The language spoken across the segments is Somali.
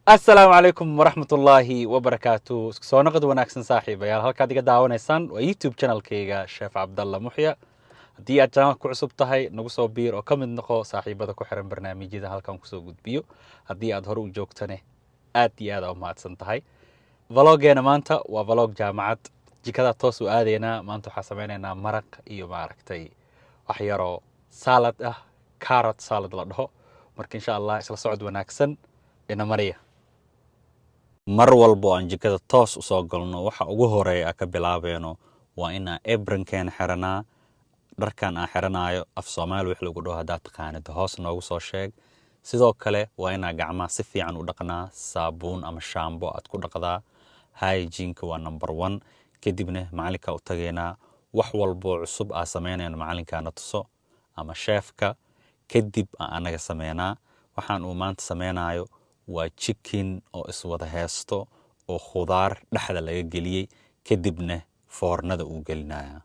السلام عليكم ورحمة الله وبركاته سو نقد وناكسن صاحبي يا halkaad iga daawanaysaan waa YouTube channelkayga Chef Abdallah Muxya hadii aad channel ku cusub tahay nagu soo biir oo ka mid noqo saaxiibada ku xiran barnaamijyada halkan ku soo gudbiyo hadii aad hore u joogtane aad iyo aad u mahadsan tahay vloggeena maanta waa vlog jaamacad jikada toos u aadeena maanta waxaan sameynaynaa maraq iyo maaragtay wax yaro salad ah carrot salad la dhaho marka insha Allah isla socod wanaagsan ina mariya mar walbo aan jikada toos u soo galno waxa ugu horeeya ka bilaabeeno waa inaan ebrankan xiranaa dharkan aan xiranayo af Soomaali wix lagu dhaho hadaa taqaanid hoos noogu soo sheeg sidoo kale waa inaan gacmaha si fiican u dhaqnaa saabuun ama shaambo aad ku dhaqdaa hygiene waa number 1 kadibna macalinka u tageena wax walbo cusub aan sameynayno macalinkaana tuso ama chefka kadib anaga sameynaa waxaan uu maanta sameynayo waa chicken oo iswada heesto oo khudaar dhaxda laga geliyay kadibna foornada uu gelinaya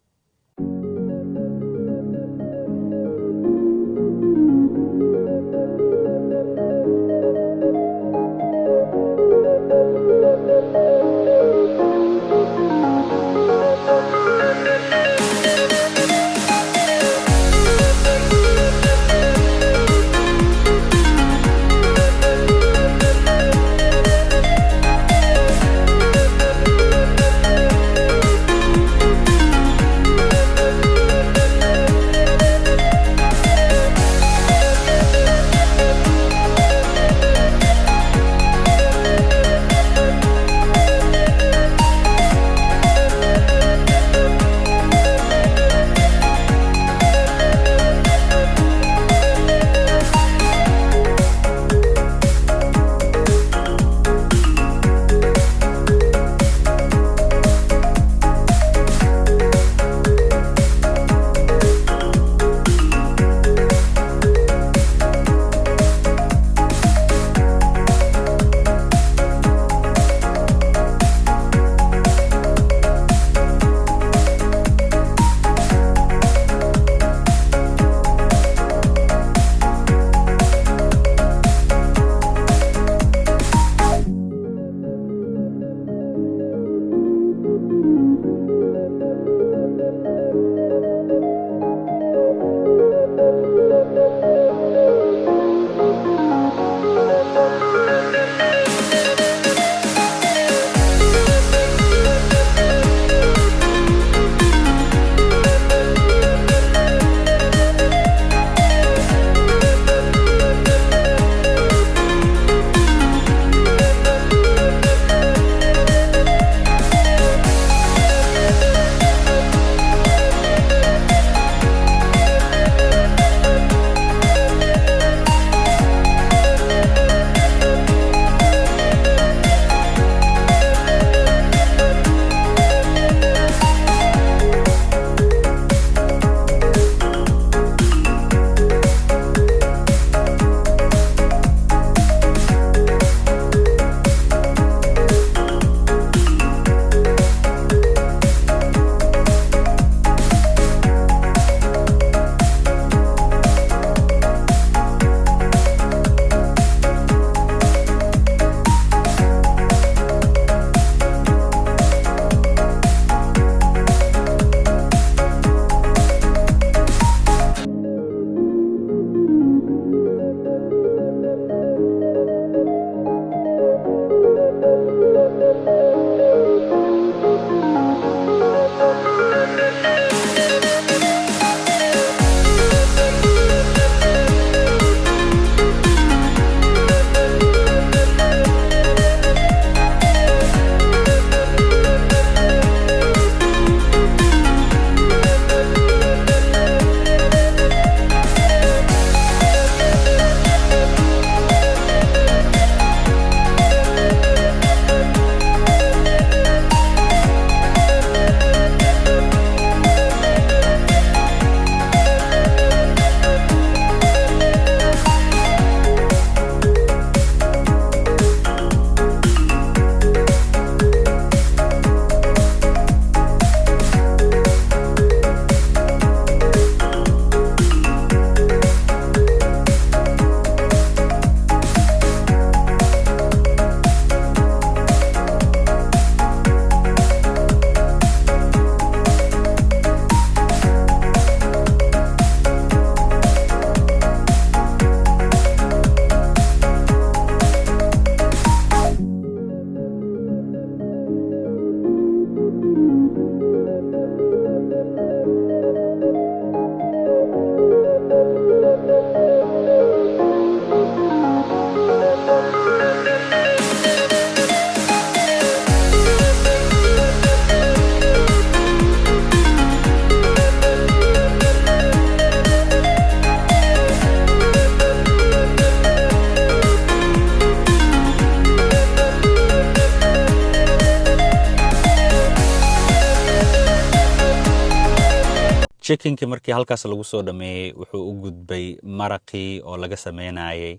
chickenki markii halkaas lagu soo dhameeyay wuxuu u gudbay maraqii oo laga sameynayay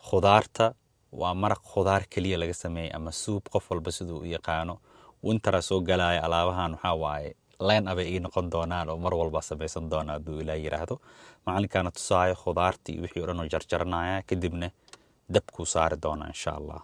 khudaarta. waa maraq khudaar kaliya laga sameeyay ama soup, qof walba siduu u yaqaano. wintera soo galaya alaabahan waxaa waaye leen abay ii noqon doonaan oo mar walba samaysan doona hadduu ilaah yiraahdo. macalinkaana tusaayo khudaartii wixii o dhan oo jarjaranaya, kadibna dabkuu saari doona insha allah.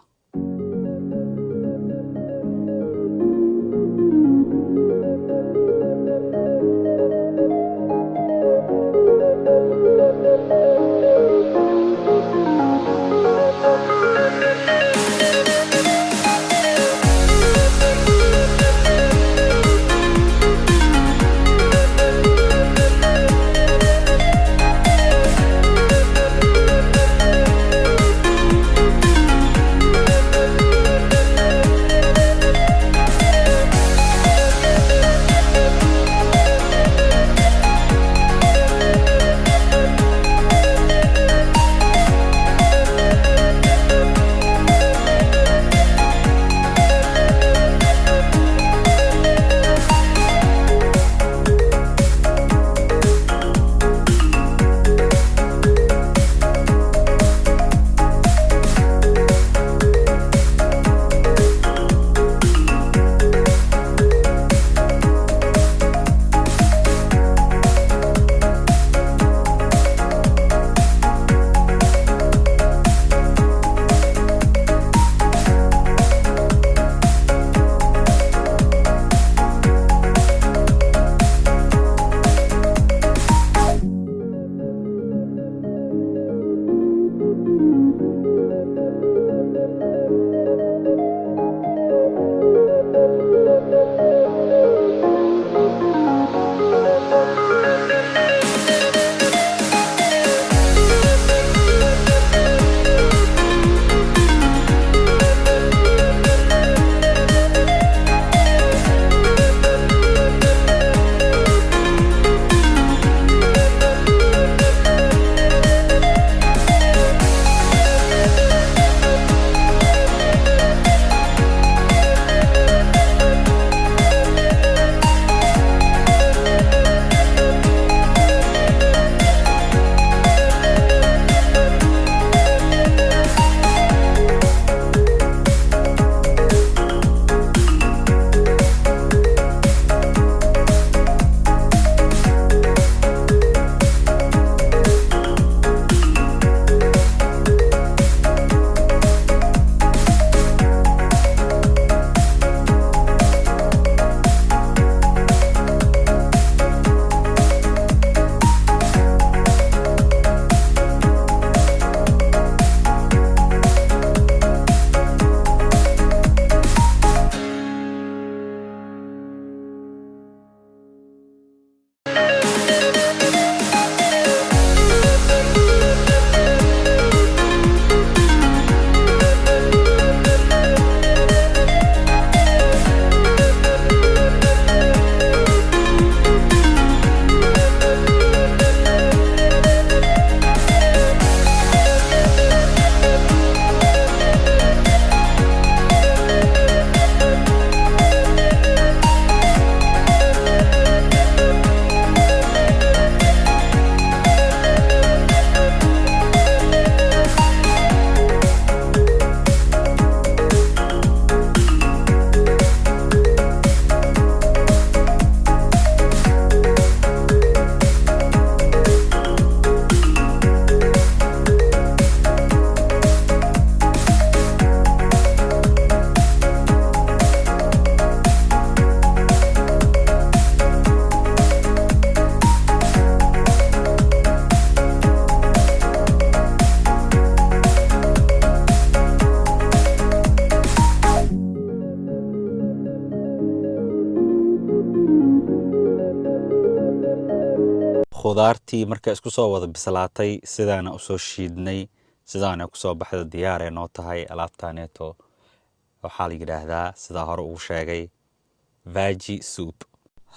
khudaartii marka isku soo wada bislaatay sidaana u soo shiidnay sidaana ku soo baxda diyaar ay noo tahay alaabtaaneeto waxaa la yiraahdaa sida hore uu sheegay veggie soup.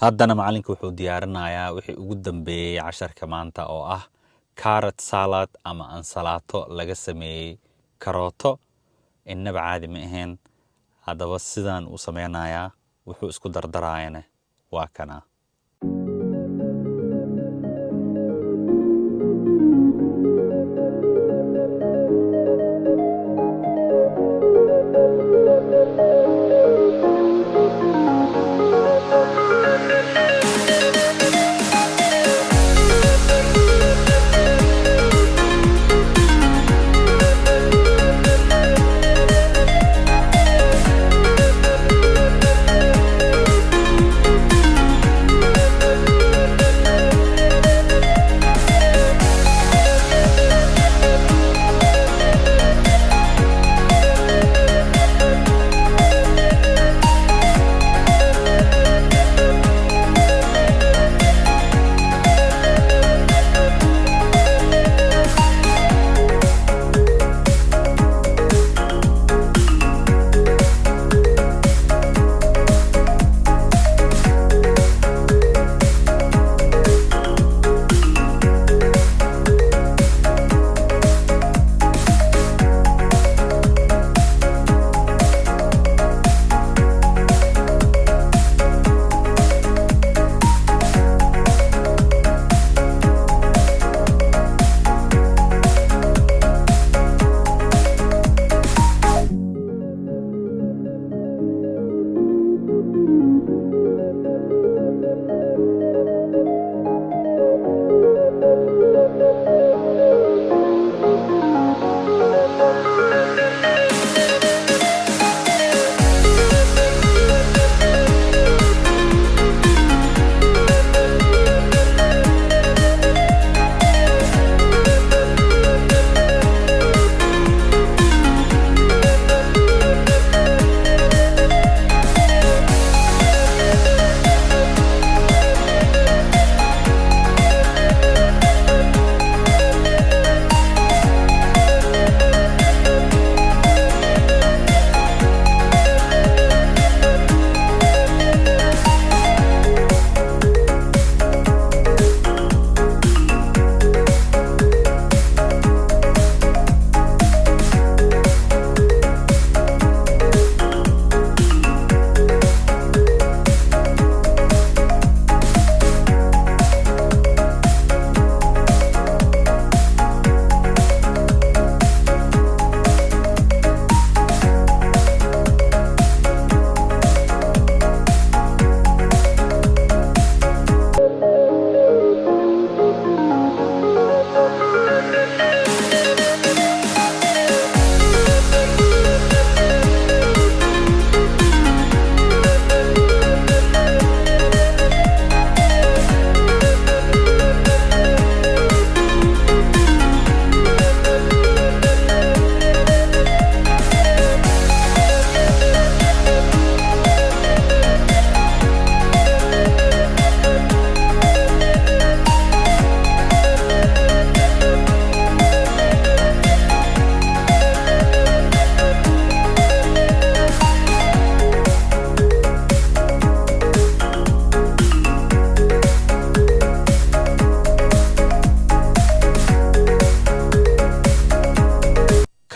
haddana macalinka wuxuu diyaarinayaa wixii ugu dambeeyay casharka maanta oo ah carrot salad ama ansalaato laga sameeyay karooto innaba caadi ma ahayn. haddaba sidaan uu sameynayaa wuxuu isku dardaraayana waa kana.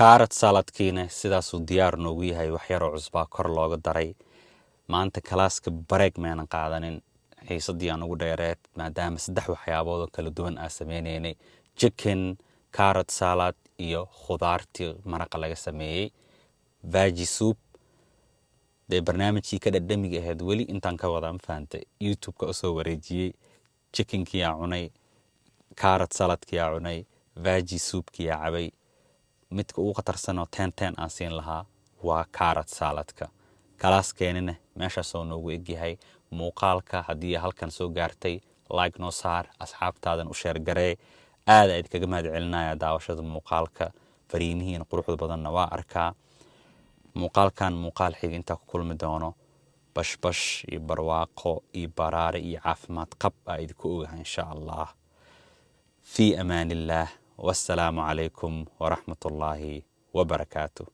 carrot saladkiina sidaasuu diyaar noogu yahay wax yaroo cusbaa kor looga daray maanta kalaaska bareeg maanan qaadanin xiisadii aan ugu dheereed maadaama 3 waxyaabood oo kala duwan aan sameynaynay chicken carrot salad iyo khudaartii maraqa laga sameeyay veggie soup de barnaamijkii ka dhadhamiga ahayd weli intaan ka wada faantay youtube-ka u soo wareejiyay chickenkii aan cunay carrot saladkii aan cunay veggie soup-kii aan cabay midka ugu khatarsan oo 10 aan siin lahaa waa carrot saladka kalaaskeenina meeshaas oo noogu egyahay muuqaalka haddii halkan soo gaartay like noo saar asxaabtaadan u share garee aad aad kaga mahadcelinaya daawashada muuqaalka fariimihiin quruxda badanna waa arkaa muuqaalkan muuqaal xig inta ku kulmi doono bashbash iyo barwaaqo iyo baraare iyo caafimaad qab aa idinku ogahay insha allah fi amaanillah wassalaamu calaykum waraxmatullaahi wabarakaatuh